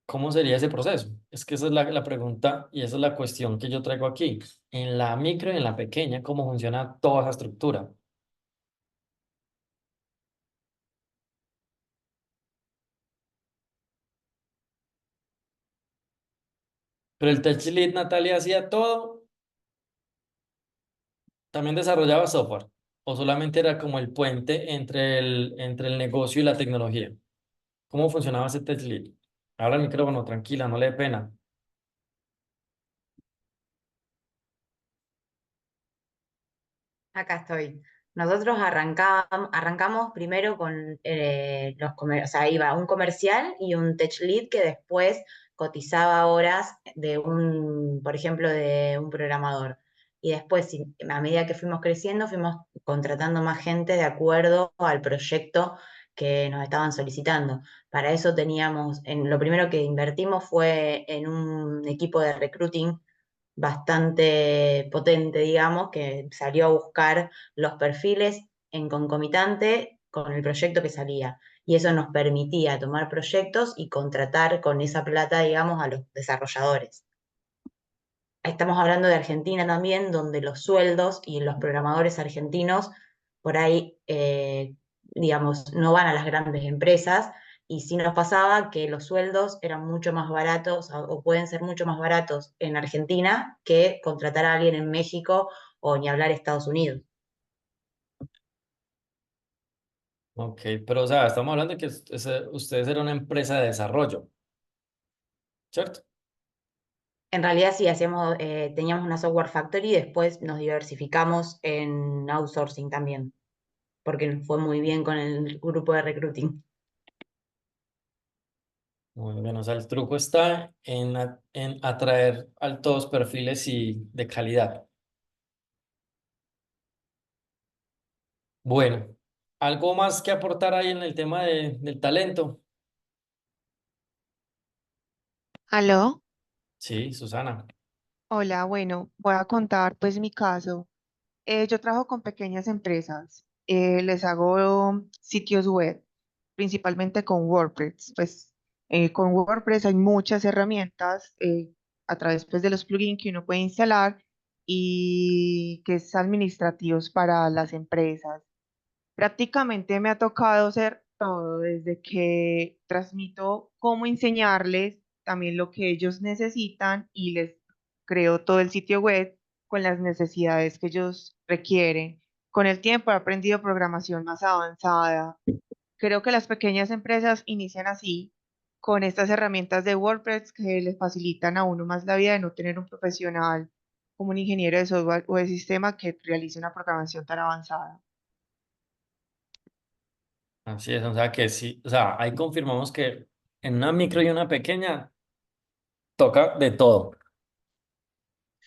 ¿Cómo sería ese proceso? Es que esa es la pregunta y esa es la cuestión que yo traigo aquí. En la micro y en la pequeña, ¿cómo funciona toda esa estructura? Pero el Tech Lead, Natalia, hacía todo, también desarrollaba software, o solamente era como el puente entre el negocio y la tecnología. ¿Cómo funcionaba ese Tech Lead? Ahora el micrófono, tranquila, no le dé pena. Acá estoy. Nosotros arrancamos primero con o sea, iba un comercial y un tech lead que después cotizaba horas de por ejemplo, de un programador. Y después, a medida que fuimos creciendo, fuimos contratando más gente de acuerdo al proyecto que nos estaban solicitando. Para eso lo primero que invertimos fue en un equipo de recruiting bastante potente, digamos, que salió a buscar los perfiles en concomitante con el proyecto que salía. Y eso nos permitía tomar proyectos y contratar con esa plata, digamos, a los desarrolladores. Estamos hablando de Argentina también, donde los sueldos y los programadores argentinos por ahí, digamos, no van a las grandes empresas y sí nos pasaba que los sueldos eran mucho más baratos o pueden ser mucho más baratos en Argentina que contratar a alguien en México o ni hablar Estados Unidos. Ok, pero o sea, estamos hablando de que ustedes eran una empresa de desarrollo, ¿cierto? En realidad sí, teníamos una software factory y después nos diversificamos en outsourcing también, porque nos fue muy bien con el grupo de recruiting. Muy bien, o sea, el truco está en atraer altos perfiles y de calidad. Bueno. ¿Algo más que aportar ahí en el tema del talento? Aló, Sí, Susana. hola, bueno, voy a contar pues mi caso. Yo trabajo con pequeñas empresas, les hago sitios web, principalmente con WordPress. Pues con WordPress hay muchas herramientas a través pues, de los plugins que uno puede instalar y que es administrativos para las empresas. Prácticamente me ha tocado hacer todo, desde que transmito cómo enseñarles también lo que ellos necesitan y les creo todo el sitio web con las necesidades que ellos requieren. Con el tiempo he aprendido programación más avanzada. Creo que las pequeñas empresas inician así, con estas herramientas de WordPress que les facilitan a uno más la vida de no tener un profesional como un ingeniero de software o de sistema que realice una programación tan avanzada. Así es, o sea que sí, o sea, ahí confirmamos que en una micro y una pequeña toca de todo.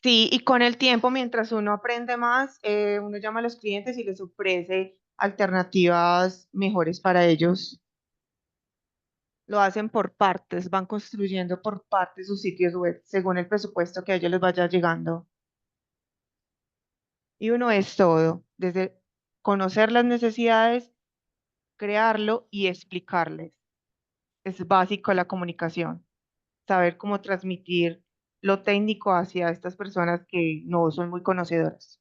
Sí, y con el tiempo, mientras uno aprende más, uno llama a los clientes y les ofrece alternativas mejores para ellos. Lo hacen por partes, van construyendo por partes sus sitios web según el presupuesto que a ellos les vaya llegando. Y uno es todo, desde conocer las necesidades, crearlo y explicarles. Es básico la comunicación, saber cómo transmitir lo técnico hacia estas personas que no son muy conocedoras.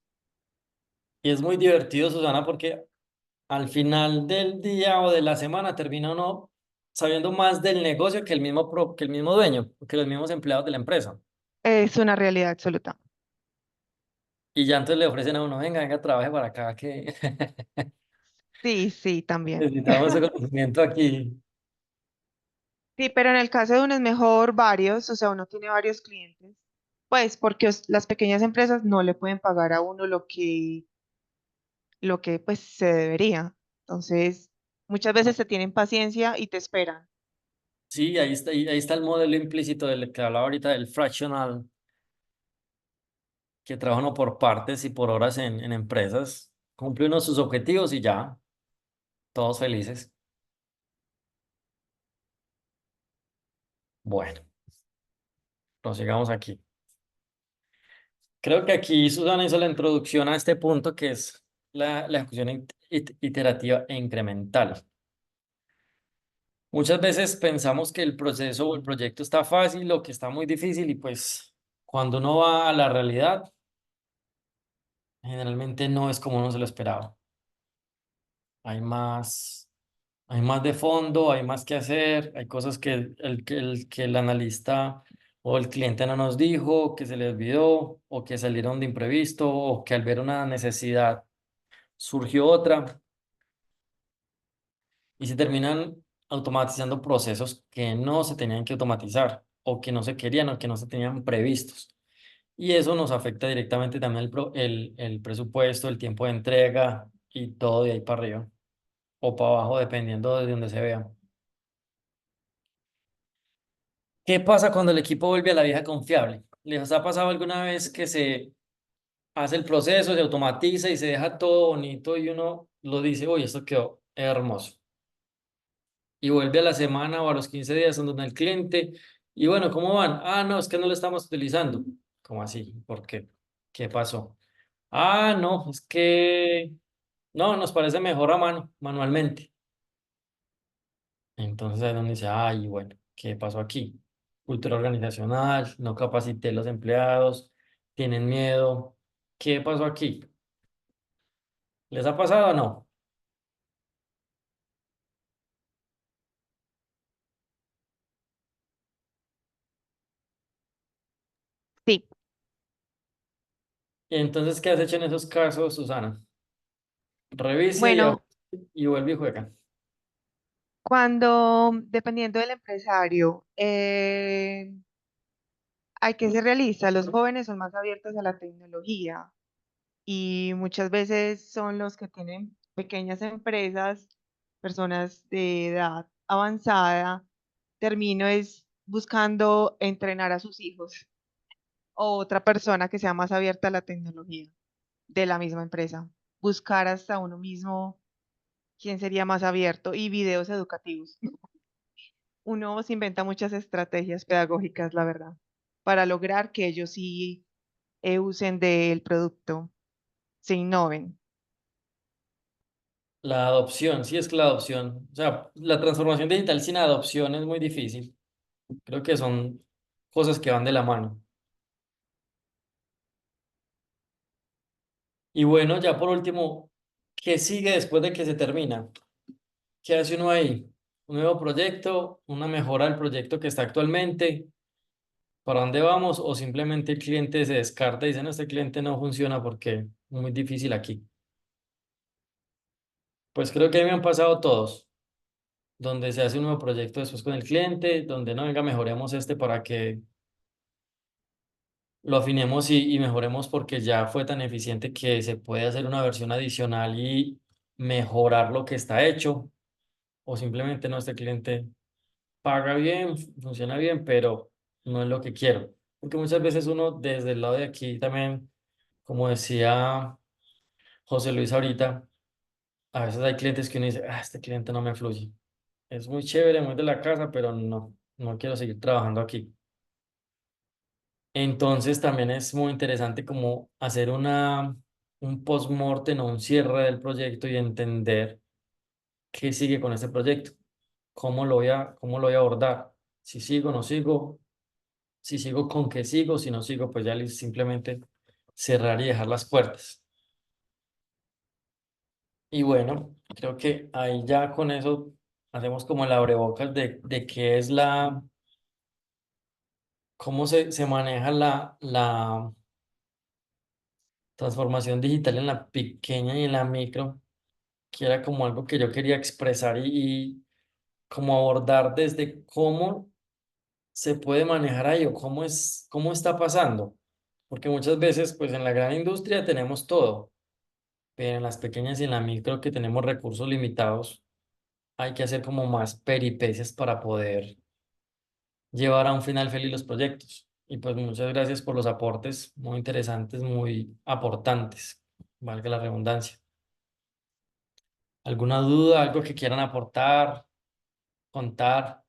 Y es muy divertido, Susana, porque al final del día o de la semana termina uno sabiendo más del negocio que que el mismo dueño, que los mismos empleados de la empresa. Es una realidad absoluta. Y ya entonces le ofrecen a uno, venga, venga, trabaje para acá, que Sí, sí, también. necesitamos ese conocimiento aquí. Sí, pero en el caso de uno es mejor varios, o sea, uno tiene varios clientes, pues porque las pequeñas empresas no le pueden pagar a uno lo que pues se debería. Entonces, muchas veces te tienen paciencia y te esperan. Sí, ahí está el modelo implícito del que hablaba ahorita del fractional, que trabaja uno por partes y por horas en empresas, cumple uno sus objetivos y ya, todos felices. Bueno, prosigamos aquí. Creo que aquí Susana hizo la introducción a este punto que es la ejecución iterativa e incremental. Muchas veces pensamos que el proceso o el proyecto está fácil o que está muy difícil y pues cuando uno va a la realidad, generalmente no es como uno se lo esperaba. Hay más, hay más de fondo, hay más que hacer, hay cosas que que el analista o el cliente no nos dijo, que se le olvidó o que salieron de imprevisto o que al ver una necesidad surgió otra y se terminan automatizando procesos que no se tenían que automatizar o que no se querían o que no se tenían previstos. Y eso nos afecta directamente también el presupuesto, el tiempo de entrega y todo de ahí para arriba o para abajo, dependiendo de donde se vea. ¿Qué pasa cuando el equipo vuelve a la vieja confiable? ¿Les ha pasado alguna vez que se hace el proceso, se automatiza y se deja todo bonito y uno lo dice, oye, esto quedó hermoso? Y vuelve a la semana o a los 15 días en donde el cliente, y bueno, ¿cómo van? Ah, no, es que no lo estamos utilizando. ¿Cómo así? ¿Por qué? ¿Qué pasó? Ah, no, es que no, nos parece mejor a mano, manualmente. Entonces ahí es donde dice, ay, bueno, ¿qué pasó aquí? Cultura organizacional, no capacité los empleados, tienen miedo. ¿Qué pasó aquí? ¿Les ha pasado o no? Sí, Y entonces, ¿qué has hecho en esos casos, Susana? Revise bueno, y vuelve y juega. cuando, dependiendo del empresario, hay que ser realista, los jóvenes son más abiertos a la tecnología y muchas veces son los que tienen pequeñas empresas, personas de edad avanzada, termino es buscando entrenar a sus hijos o otra persona que sea más abierta a la tecnología de la misma empresa, buscar hasta uno mismo quién sería más abierto y videos educativos. Uno se inventa muchas estrategias pedagógicas, la verdad, para lograr que ellos sí usen del producto, se innoven. La adopción, sí es que la adopción, o sea, la transformación digital sin adopción es muy difícil. Creo que son cosas que van de la mano. Y bueno, ya por último, ¿qué sigue después de que se termina? ¿Qué hace uno ahí? ¿Un nuevo proyecto? ¿Una mejora del proyecto que está actualmente? ¿Para dónde vamos? ¿O simplemente el cliente se descarta y dice, no, este cliente no funciona porque es muy difícil aquí? Pues creo que a mí me han pasado todos, donde se hace un nuevo proyecto después con el cliente, donde no, venga, mejoremos este para que lo afinemos y mejoremos porque ya fue tan eficiente que se puede hacer una versión adicional y mejorar lo que está hecho. O simplemente no, este cliente paga bien, funciona bien, pero no es lo que quiero. Porque muchas veces uno desde el lado de aquí también, como decía José Luis ahorita, a veces hay clientes que uno dice, ah, este cliente no me fluye. Es muy chévere, muy de la casa, pero no quiero seguir trabajando aquí. Entonces también es muy interesante como hacer un post-mortem o un cierre del proyecto y entender qué sigue con este proyecto, cómo lo voy a abordar, si sigo, no sigo, si sigo con qué sigo, si no sigo, pues ya simplemente cerrar y dejar las puertas. Y bueno, creo que ahí ya con eso hacemos como el abrebocas de qué es cómo se maneja la transformación digital en la pequeña y en la micro, que era como algo que yo quería expresar y como abordar desde cómo se puede manejar ahí o cómo está pasando. Porque muchas veces, pues en la gran industria tenemos todo, pero en las pequeñas y en la micro que tenemos recursos limitados, hay que hacer como más peripecias para poder llevar a un final feliz los proyectos. Y pues muchas gracias por los aportes muy interesantes, muy aportantes, valga la redundancia. ¿Alguna duda, algo que quieran aportar, contar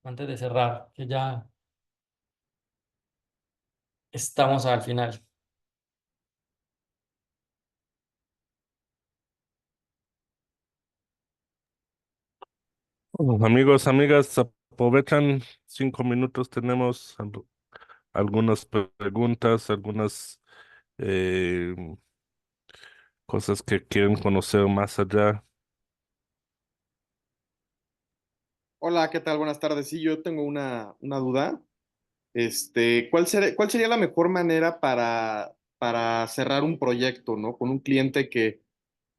antes de cerrar? Que ya estamos al final. Amigos, amigas, aprovechan 5 minutos, tenemos algunas preguntas, algunas eh, cosas que quieren conocer más allá. Hola, ¿qué tal? Buenas tardes. Sí, yo tengo una duda. ¿Cuál sería la mejor manera para cerrar un proyecto, ¿no? Con un cliente que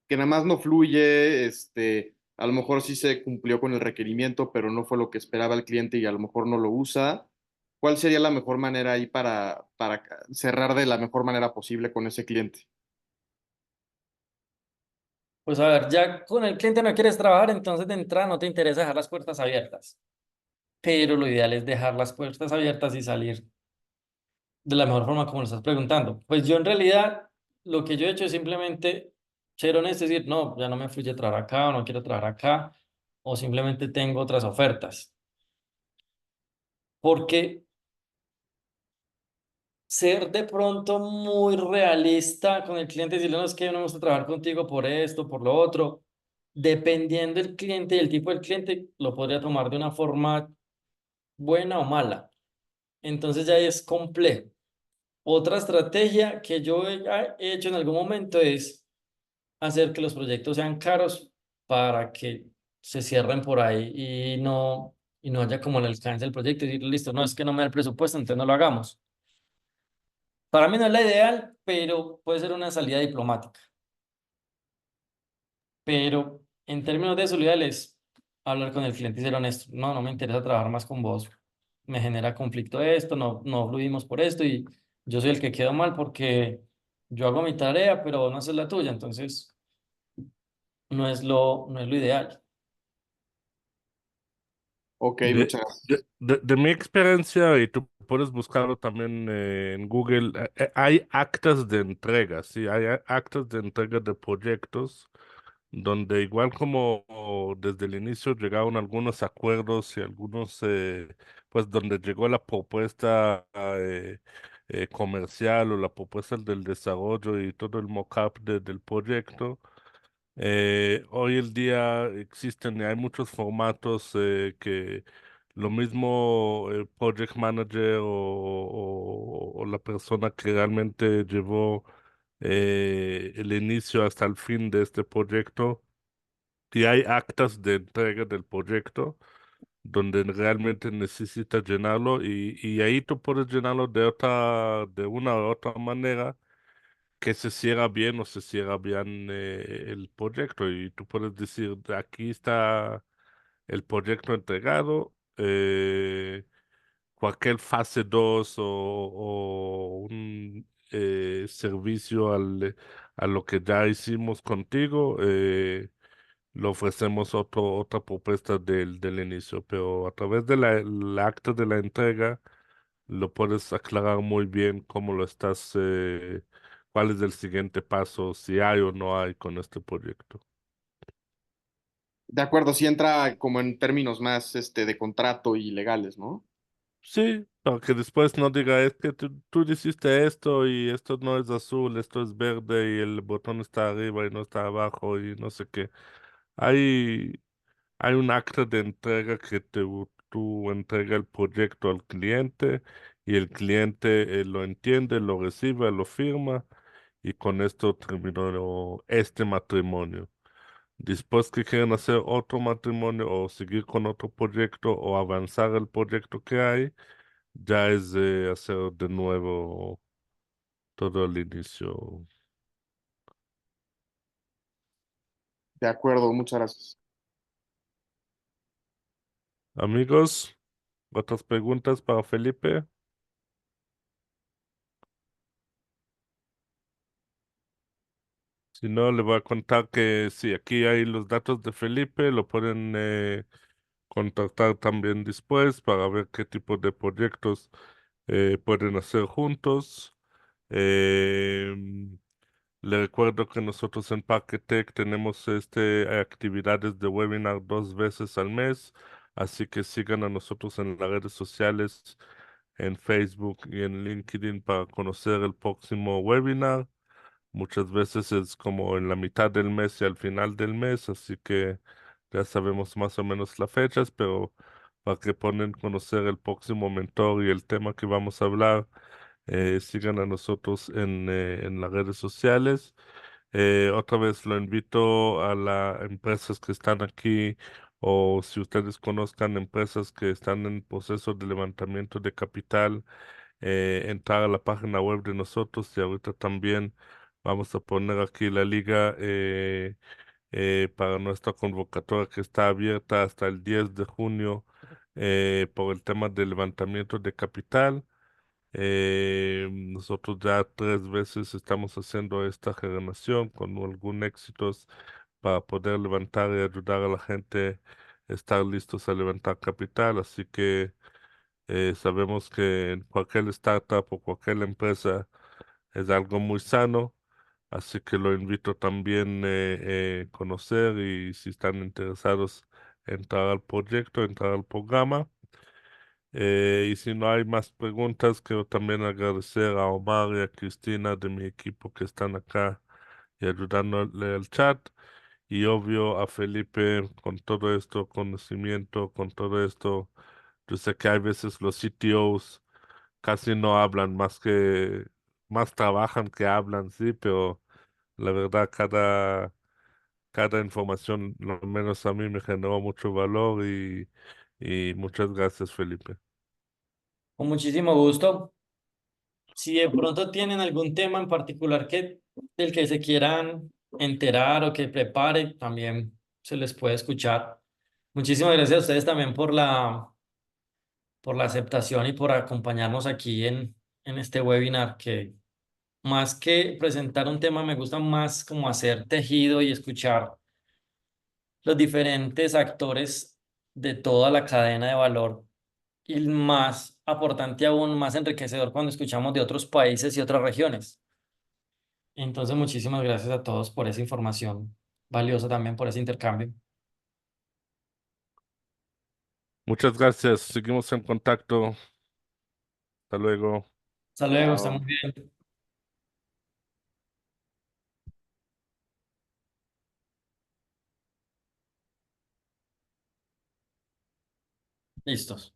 nada más no fluye, a lo mejor sí se cumplió con el requerimiento, pero no fue lo que esperaba el cliente y a lo mejor no lo usa. ¿Cuál sería la mejor manera ahí para cerrar de la mejor manera posible con ese cliente? Pues a ver, ya con el cliente no quieres trabajar, entonces de entrada no te interesa dejar las puertas abiertas. Pero lo ideal es dejar las puertas abiertas y salir de la mejor forma como lo estás preguntando. Pues yo en realidad lo que yo he hecho es simplemente ser honesto, es decir, no, ya no me fluye trabajar acá o no quiero trabajar acá o simplemente tengo otras ofertas. Porque ser de pronto muy realista con el cliente, decirle, no, es que no me gusta trabajar contigo por esto, por lo otro, dependiendo del cliente y el tipo del cliente, lo podría tomar de una forma buena o mala. Entonces ya es complejo. Otra estrategia que yo he hecho en algún momento es hacer que los proyectos sean caros para que se cierren por ahí y no haya como el alcance del proyecto y decir, listo, no, es que no me da el presupuesto, entonces no lo hagamos. Para mí no es la ideal, pero puede ser una salida diplomática. Pero en términos de eso, lo ideal es hablar con el cliente y ser honesto. No, no me interesa trabajar más con vos. Me genera conflicto esto, no fluimos por esto y yo soy el que quedo mal porque yo hago mi tarea, pero vos no haces la tuya. Entonces, no es lo ideal. Ok, De, muchas gracias. de mi experiencia, y tú puedes buscarlo también en Google, hay actas de entrega, sí, hay actas de entrega de proyectos donde igual como desde el inicio llegaron algunos acuerdos y algunos, pues donde llegó la propuesta comercial o la propuesta del desarrollo y todo el mock-up del proyecto. Hoy el día existen, hay muchos formatos que lo mismo el project manager o la persona que realmente llevó el inicio hasta el fin de este proyecto, y hay actas de entrega del proyecto donde realmente necesitas llenarlo y ahí tú puedes llenarlo de una u otra manera que se cierra bien o se cierra bien el proyecto y tú puedes decir, aquí está el proyecto entregado, cualquier fase 2 o un servicio a lo que ya hicimos contigo, le ofrecemos otra propuesta del inicio, pero a través de la acta de la entrega lo puedes aclarar muy bien cómo lo estás, cuál es el siguiente paso, si hay o no hay con este proyecto. De acuerdo, sí entra como en términos más de contrato y legales, ¿no? Sí, para que después no diga, es que tú hiciste esto y esto no es azul, esto es verde y el botón está arriba y no está abajo y no sé qué. Hay, hay un acta de entrega que tú entrega el proyecto al cliente y el cliente lo entiende, lo recibe, lo firma y con esto terminó este matrimonio. Después que quieren hacer otro matrimonio o seguir con otro proyecto o avanzar el proyecto que hay, ya es de hacer de nuevo todo el inicio. De acuerdo, muchas gracias. Amigos, ¿otras preguntas para Felipe? Si no, le voy a contar que sí, aquí hay los datos de Felipe, lo pueden contactar también después para ver qué tipo de proyectos pueden hacer juntos. Em, Le recuerdo que nosotros en Parquetech tenemos actividades de webinar 2 veces al mes, así que sigan a nosotros en las redes sociales, en Facebook y en LinkedIn para conocer el próximo webinar. Muchas veces es como en la mitad del mes y al final del mes, así que ya sabemos más o menos las fechas, pero para que puedan conocer el próximo mentor y el tema que vamos a hablar, sigan a nosotros en las redes sociales. Otra vez lo invito a las empresas que están aquí o si ustedes conozcan empresas que están en proceso de levantamiento de capital, entrar a la página web de nosotros y ahorita también vamos a poner aquí la liga para nuestra convocatoria que está abierta hasta el 10 de junio por el tema del levantamiento de capital. Nosotros ya 3 veces estamos haciendo esta generación con algún éxito para poder levantar y ayudar a la gente a estar listos a levantar capital. Así que sabemos que en cualquier startup o cualquier empresa es algo muy sano. Así que lo invito también conocer y si están interesados entrar al proyecto, entrar al programa. Y si no hay más preguntas, quiero también agradecer a Omar y a Cristina de mi equipo que están acá y ayudándole al chat. Y obvio a Felipe con todo esto, conocimiento, con todo esto. Yo sé que hay veces los CTOs casi no hablan más trabajan que hablan, sí, pero la verdad cada información, lo menos a mí, me generó mucho valor y muchas gracias, Felipe. Con muchísimo gusto. Si de pronto tienen algún tema en particular del que se quieran enterar o que prepare, también se les puede escuchar. Muchísimas gracias a ustedes también por la aceptación y por acompañarnos aquí en este webinar, que más que presentar un tema, me gusta más como hacer tejido y escuchar los diferentes actores de toda la cadena de valor y más aportante aún, más enriquecedor cuando escuchamos de otros países y otras regiones. Entonces, muchísimas gracias a todos por esa información. valioso también por ese intercambio. Muchas gracias. Seguimos en contacto. Hasta luego. Hasta luego, está muy Chao. bien. Listos.